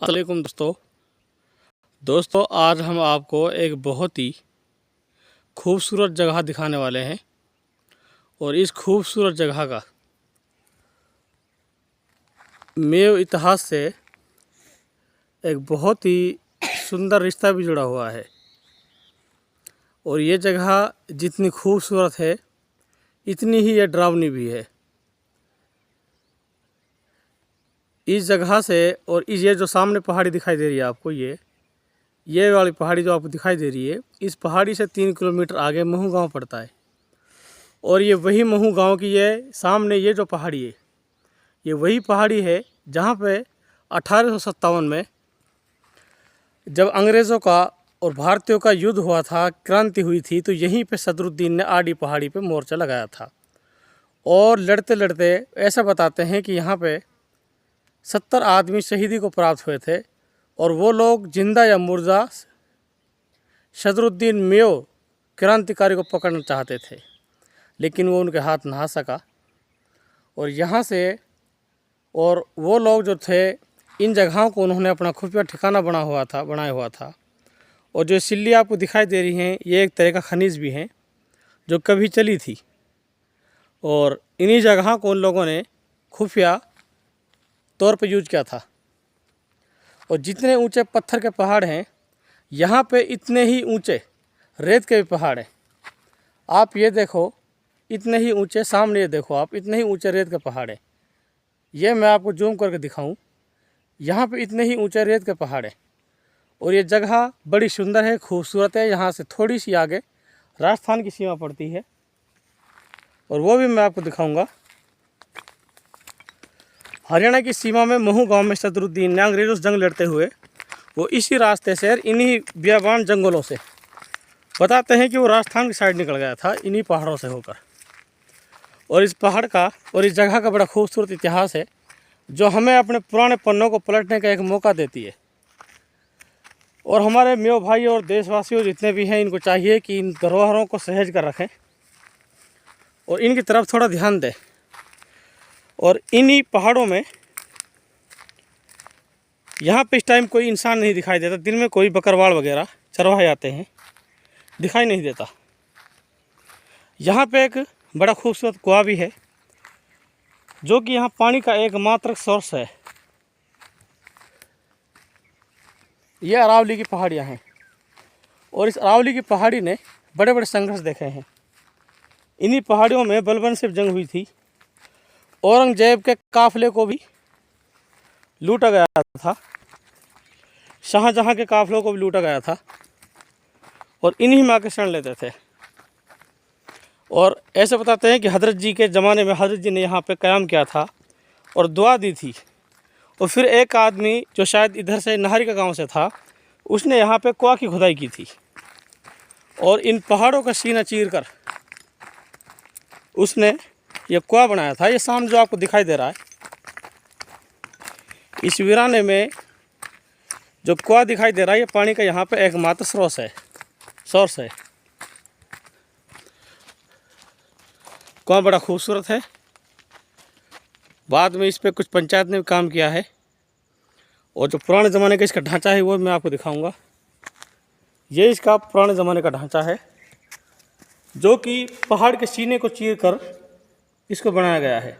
अस्सलामुअलैकुम दोस्तों आज हम आपको एक बहुत ही खूबसूरत जगह दिखाने वाले हैं और इस खूबसूरत जगह का मेव इतिहास से एक बहुत ही सुंदर रिश्ता भी जुड़ा हुआ है। और ये जगह जितनी खूबसूरत है इतनी ही ये डरावनी भी है। इस जगह से और ये जो सामने पहाड़ी दिखाई दे रही है आपको, ये वाली पहाड़ी जो आपको दिखाई दे रही है, इस पहाड़ी से 3 किलोमीटर आगे महू गांव पड़ता है। और ये वही महू गांव की सामने ये जो पहाड़ी है, ये वही पहाड़ी है जहां पे 1857 में जब अंग्रेज़ों का और भारतीयों का युद्ध हुआ था, क्रांति हुई थी, तो यहीं पे सदरुद्दीन ने आडी पहाड़ी पे मोर्चा लगाया था। और लड़ते लड़ते ऐसा बताते हैं कि यहाँ पे 70 आदमी शहीदी को प्राप्त हुए थे। और वो लोग जिंदा या मुर्दा सदरुद्दीन मेव क्रांतिकारी को पकड़ना चाहते थे, लेकिन वो उनके हाथ ना सका। और यहाँ से और वो लोग जो थे, इन जगहों को उन्होंने अपना खुफिया ठिकाना बनाया हुआ था। और जो सिल्ली आपको दिखाई दे रही हैं, ये एक तरह का खनिज भी हैं जो कभी चली थी। और इन्हीं जगहों को उन लोगों ने खुफिया तौर पर यूज किया था। और जितने ऊंचे पत्थर के पहाड़ हैं, यहाँ पे इतने ही ऊंचे रेत के भी पहाड़ हैं। आप ये देखो, इतने ही ऊंचे, सामने ये देखो आप, इतने ही ऊंचे रेत के पहाड़ हैं। ये मैं आपको जूम करके दिखाऊं, यहाँ पे इतने ही ऊंचे रेत के पहाड़ हैं। और ये जगह बड़ी सुंदर है, खूबसूरत है। यहाँ से थोड़ी सी आगे राजस्थान की सीमा पड़ती है, और वो भी मैं आपको दिखाऊंगा। हरियाणा की सीमा में महू गांव में सदरुद्दीन ने अंग्रेज़ों से जंग लड़ते हुए वो इसी रास्ते से, इन्हीं बियाबान जंगलों से, बताते हैं कि वो राजस्थान की साइड निकल गया था, इन्हीं पहाड़ों से होकर। और इस पहाड़ का और इस जगह का बड़ा खूबसूरत इतिहास है, जो हमें अपने पुराने पन्नों को पलटने का एक मौका देती है। और हमारे मेव भाई और देशवासियों जितने भी हैं, इनको चाहिए कि इन धरोहरों को सहेज कर रखें और इनकी तरफ थोड़ा ध्यान दें। और इन्हीं पहाड़ों में यहाँ पे इस टाइम कोई इंसान नहीं दिखाई देता। दिन में कोई बकरवाल वगैरह चरवाहे आते हैं, दिखाई नहीं देता। यहाँ पे एक बड़ा खूबसूरत कुआं भी है, जो कि यहाँ पानी का एकमात्र सोर्स है। ये अरावली की पहाड़ियाँ हैं, और इस अरावली की पहाड़ी ने बड़े बड़े संघर्ष देखे हैं। इन्हीं पहाड़ियों में बलबन से जंग हुई थी, औरंगजेब के काफिले को भी लूटा गया था, शाहजहाँ के काफिलों को भी लूटा गया था, और इन्हीं में आके शरण लेते थे। और ऐसे बताते हैं कि हजरत जी के ज़माने में हजरत जी ने यहाँ पे क़याम किया था और दुआ दी थी। और फिर एक आदमी जो शायद इधर से नाहरी का गांव से था, उसने यहाँ पे कुआं की खुदाई की थी, और इन पहाड़ों का सीना चीर कर उसने ये कुआं बनाया था। ये सामने जो आपको दिखाई दे रहा है, इस वीराने में जो कुआं दिखाई दे रहा है, ये पानी का यहाँ पे एकमात्र सोर्स है। कुआं बड़ा खूबसूरत है। बाद में इस पे कुछ पंचायत ने भी काम किया है, और जो पुराने ज़माने का इसका ढांचा है वो मैं आपको दिखाऊंगा। ये इसका पुराने ज़माने का ढांचा है, जो कि पहाड़ के सीने को चीर कर इसको बनाया गया है।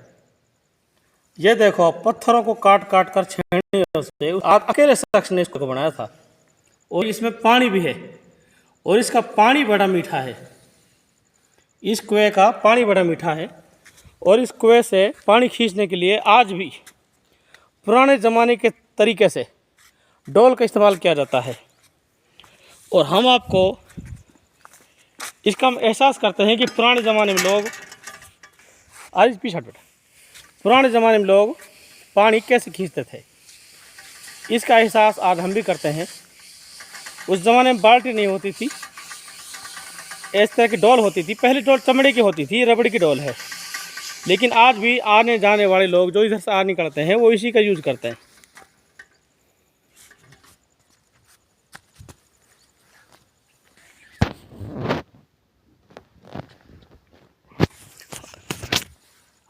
ये देखो आप, पत्थरों को काट काट कर छेड़ने से अकेले शख्स ने इसको बनाया था। और इसमें पानी भी है, और इसका पानी बड़ा मीठा है। इस कुएं का पानी बड़ा मीठा है, और इस कुएं से पानी खींचने के लिए आज भी पुराने ज़माने के तरीके से डोल का इस्तेमाल किया जाता है। और हम आपको इसका एहसास करते हैं कि पुराने ज़माने में लोग, आज पीछे बेटा, पुराने ज़माने में लोग पानी कैसे खींचते थे, इसका एहसास आज हम भी करते हैं। उस ज़माने में बाल्टी नहीं होती थी, इस तरह की डोल होती थी। पहली डोल चमड़े की होती थी, रबड़ की डोल है। लेकिन आज भी आने जाने वाले लोग जो इधर से आ निकलते हैं, वो इसी का यूज़ करते हैं।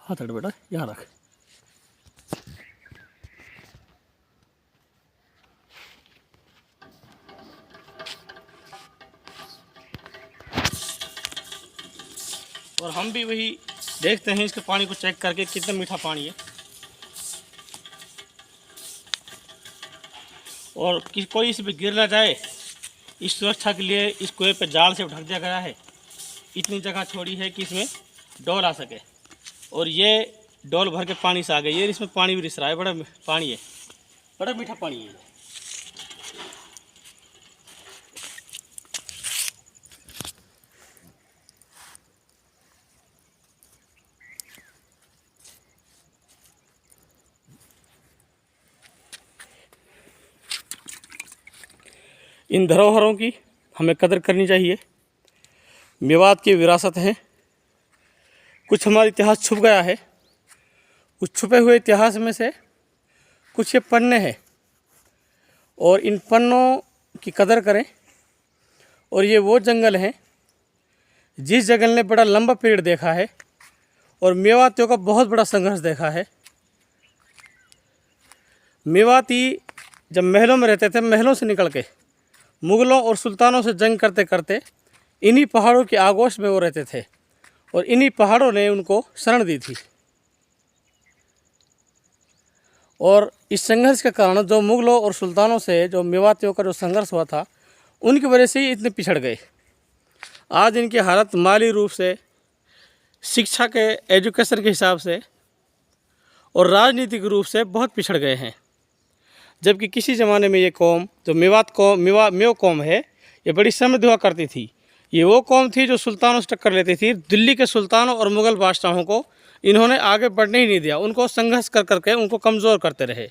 हाथ हट बेटा, यहाँ रख। और हम भी वही देखते हैं इसके पानी को चेक करके कितना मीठा पानी है। और कोई इस पर गिर ना जाए इस सुरक्षा के लिए इस कुएं पे जाल से ढक दिया गया है। इतनी जगह छोड़ी है कि इसमें डोल आ सके। और ये डोल भर के पानी से आ गई, ये इसमें पानी भी रिस रहा है, बड़ा पानी है, बड़ा मीठा पानी है। इन धरोहरों की हमें कदर करनी चाहिए। मेवात की विरासत है। कुछ हमारा इतिहास छुप गया है। उस छुपे हुए इतिहास में से कुछ ये पन्ने हैं और इन पन्नों की कदर करें। और ये वो जंगल हैं जिस जंगल ने बड़ा लंबा पीरियड देखा है और मेवातियों का बहुत बड़ा संघर्ष देखा है। मेवाती जब महलों में रहते थे, महलों से निकल के मुग़लों और सुल्तानों से जंग करते करते इन्हीं पहाड़ों की आगोश में वो रहते थे और इन्हीं पहाड़ों ने उनको शरण दी थी। और इस संघर्ष के कारण जो मुग़लों और सुल्तानों से जो मेवातियों का जो संघर्ष हुआ था, उनकी वजह से ही इतने पिछड़ गए। आज इनकी हालत माली रूप से, शिक्षा के एजुकेशन के हिसाब से और राजनीतिक रूप से बहुत पिछड़ गए हैं। जबकि किसी ज़माने में ये कौम जो मेवात कौम मेव कौम है, ये बड़ी समृद्ध हुआ करती थी। ये वो कौम थी जो सुल्तानों से टक्कर लेती थी। दिल्ली के सुल्तानों और मुग़ल बादशाहों को इन्होंने आगे बढ़ने ही नहीं दिया, उनको संघर्ष कर करके उनको कमज़ोर करते रहे।